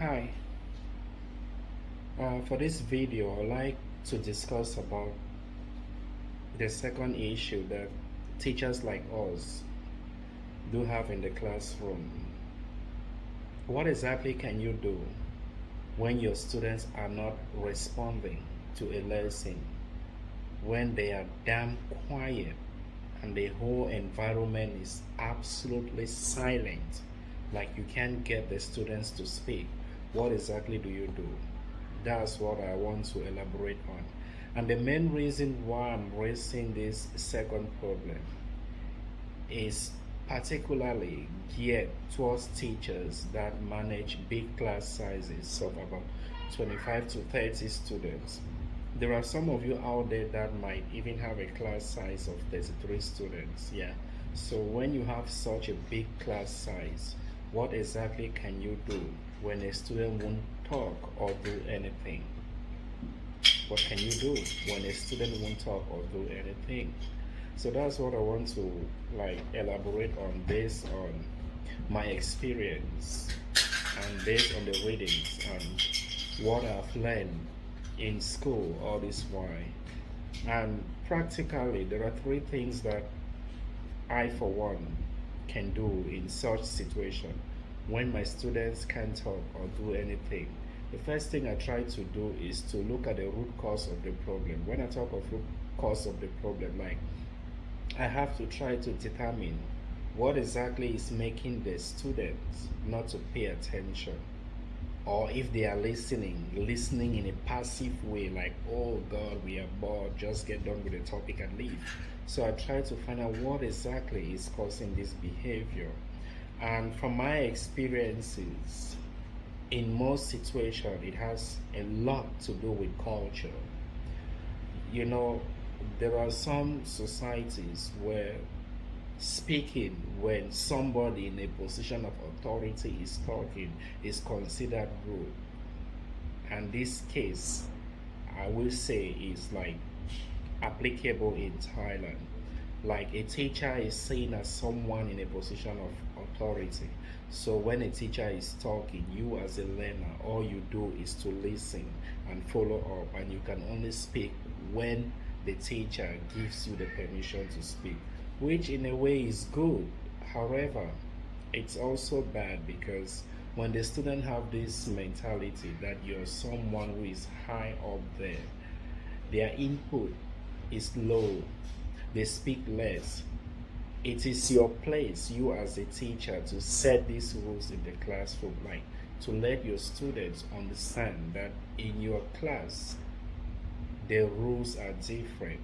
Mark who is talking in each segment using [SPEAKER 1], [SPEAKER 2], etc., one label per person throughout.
[SPEAKER 1] Hi, for this video, I'd like to discuss about the second issue that teachers like us do have in the classroom. What exactly can you do when your students are not responding to a lesson, when they are damn quiet and the whole environment is absolutely silent, like you can't get the students to speak? What exactly do you do? That's what I want to elaborate on. And the main reason why I'm raising this second problem is particularly geared towards teachers that manage big class sizes of about 25 to 30 students. There are some of you out there that might even have a class size of 33 students. Yeah. So when you have such a big class size, what exactly can you do when a student won't talk or do anything? What can you do when a student won't talk or do anything? So that's what I want to elaborate on based on my experience and based on the readings and what I've learned in school all this while. And practically there are three things that I for one can do in such situation when my students can't talk or do anything. The first thing I try to do is to look at the root cause of the problem. When I talk of root cause of the problem, like I have to try to determine what exactly is making the students not to pay attention, or if they are listening in a passive way, like, oh god, we are bored, just get done with the topic and leave. So I try to find out what exactly is causing this behavior. And from my experiences, in most situations it has a lot to do with culture. You know, there are some societies where speaking when somebody in a position of authority is talking is considered rude. And this case, I will say, is like applicable in Thailand. Like a teacher is seen as someone in a position of authority. So when a teacher is talking, you as a learner, all you do is to listen and follow up, and you can only speak when the teacher gives you the permission to speak, which in a way is good. However, it's also bad because when the student have this mentality that you're someone who is high up there, their input is low, they speak less. It is your place, you as a teacher, to set these rules in the classroom, like to let your students understand that in your class the rules are different.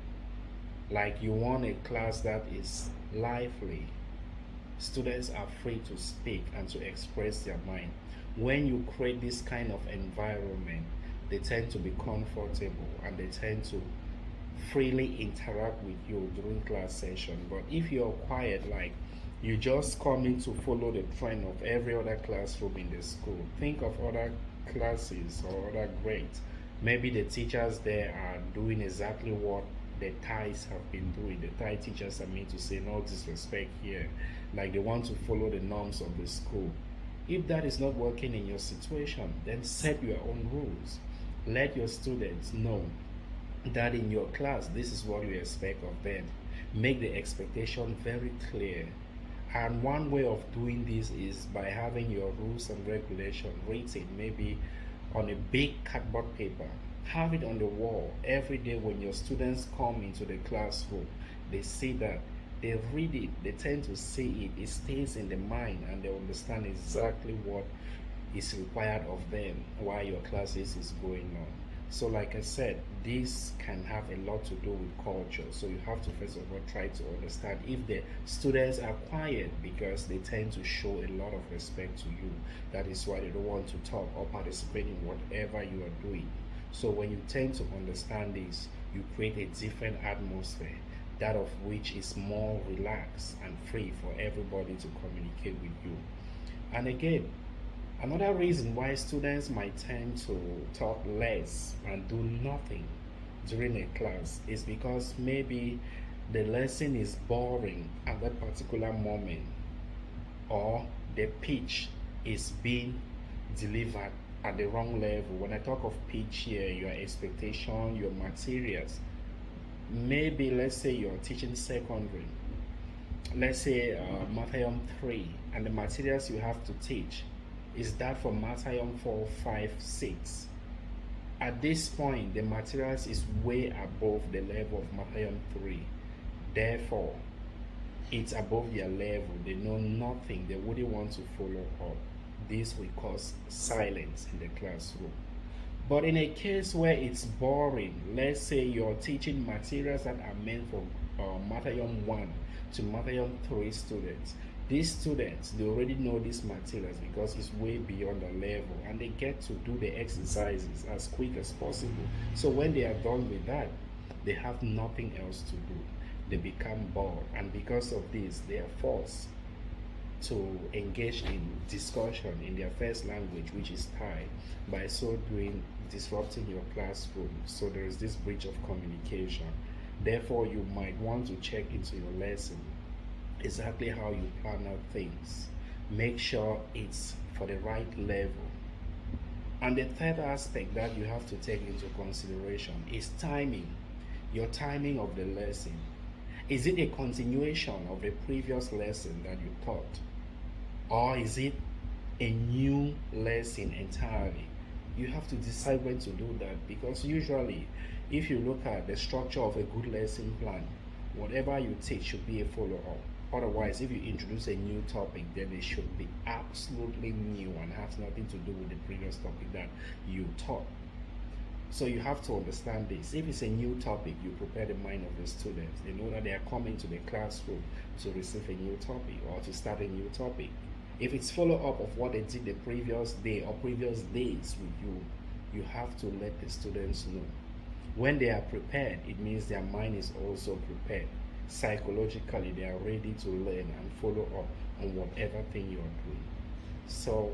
[SPEAKER 1] Like you want a class that is lively. Students are free to speak and to express their mind. When you create this kind of environment, they tend to be comfortable and they tend to freely interact with you during class session. But if you're quiet, like you just come in to follow the trend of every other classroom in the school, think of other classes or other grades. Maybe the teachers there are doing exactly what the Thais have been doing. The Thai teachers are meant to say no disrespect here. Like they want to follow the norms of the school. If that is not working in your situation, then set your own rules. Let your students know that in your class, this is what you expect of them. Make the expectation very clear. And one way of doing this is by having your rules and regulations written maybe on a big cardboard paper. Have it on the wall every day. When your students come into the classroom, they see that, they read it, they tend to see it, it stays in the mind, and they understand exactly what is required of them while your classes is going on. So like I said, this can have a lot to do with culture. So you have to first of all try to understand if the students are quiet because they tend to show a lot of respect to you. That is why they don't want to talk or participate in whatever you are doing. So when you tend to understand this, you create a different atmosphere, that of which is more relaxed and free for everybody to communicate with you. And again, another reason why students might tend to talk less and do nothing during a class is because maybe the lesson is boring at that particular moment, or the pitch is being delivered at the wrong level. When I talk of pitch here, your expectation, your materials, maybe let's say you're teaching secondary, let's say Mathayom 3, and the materials you have to teach is that for Mathayom 4, 5, 6. At this point, the materials is way above the level of Mathayom 3. Therefore, it's above their level. They know nothing. They wouldn't want to follow up. This will cause silence in the classroom. But in a case where it's boring, let's say you're teaching materials that are meant for Mathayom 1 to Mathayom 3 students. These students, they already know these materials because it's way beyond the level, and they get to do the exercises as quick as possible. So when they are done with that, they have nothing else to do. They become bored, and because of this, they are forced to engage in discussion in their first language, which is Thai. By so doing, disrupting your classroom. So there is this breach of communication. Therefore, you might want to check into your lesson exactly how you plan out things. Make sure it's for the right level. And the third aspect that you have to take into consideration is timing. Your timing of the lesson. Is it a continuation of the previous lesson that you taught? Or is it a new lesson entirely? You have to decide when to do that, because usually if you look at the structure of a good lesson plan, whatever you teach should be a follow-up. Otherwise, if you introduce a new topic, then it should be absolutely new and has nothing to do with the previous topic that you taught. So you have to understand this. If it's a new topic, you prepare the mind of the students. They know that they are coming to the classroom to receive a new topic or to start a new topic. If it's follow-up of what they did the previous day or previous days with you, you have to let the students know. When they are prepared, it means their mind is also prepared. Psychologically, they are ready to learn and follow up on whatever thing you are doing. So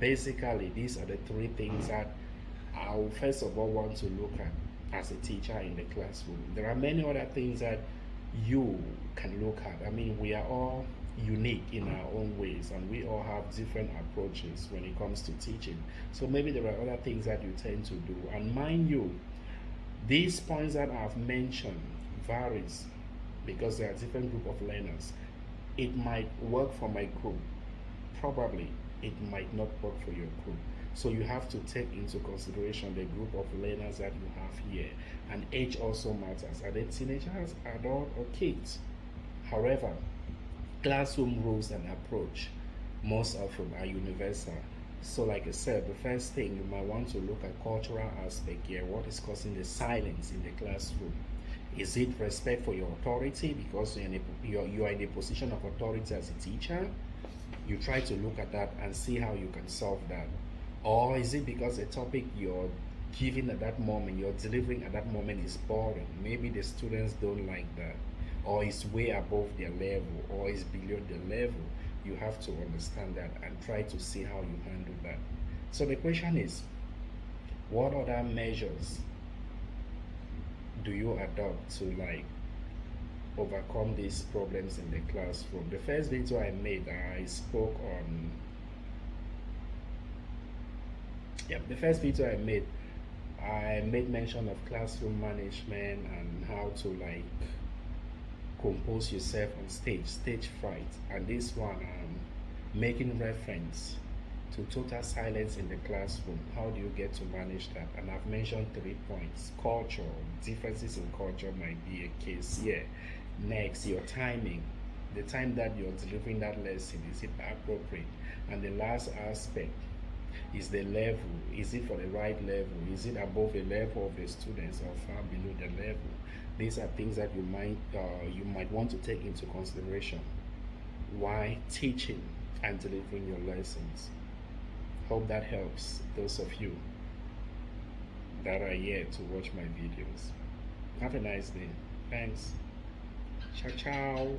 [SPEAKER 1] basically, these are the three things that I will first of all want to look at as a teacher in the classroom. There are many other things that you can look at. I mean, we are all unique in our own ways, and we all have different approaches when it comes to teaching. So maybe there are other things that you tend to do. And mind you, these points that I've mentioned varies because there are different group of learners. It might work for my group. Probably it might not work for your group. So you have to take into consideration the group of learners that you have here. And age also matters. Are they teenagers, adult, or kids? However, classroom rules and approach most often are universal. So like I said, the first thing you might want to look at cultural aspect here. What is causing the silence in the classroom? Is it respect for your authority because you are in a position of authority as a teacher? You try to look at that and see how you can solve that. Or is it because the topic you're giving at that moment, you're delivering at that moment is boring? Maybe the students don't like that, or it's way above their level, or it's below their level. You have to understand that and try to see how you handle that. So the question is, what other measures do you adopt to overcome these problems in the classroom? The first video I made, I spoke on the first video I made mention of classroom management and how to compose yourself on stage fright. And this one I'm making reference to total silence in the classroom. How do you get to manage that? And I've mentioned 3 points. Culture, differences in culture might be a case here. Next, your timing. The time that you're delivering that lesson, is it appropriate? And the last aspect is the level. Is it for the right level? Is it above the level of the students or far below the level? These are things that you might want to take into consideration while teaching and delivering your lessons. Hope that helps those of you that are here to watch my videos. Have a nice day. Thanks. Ciao, ciao.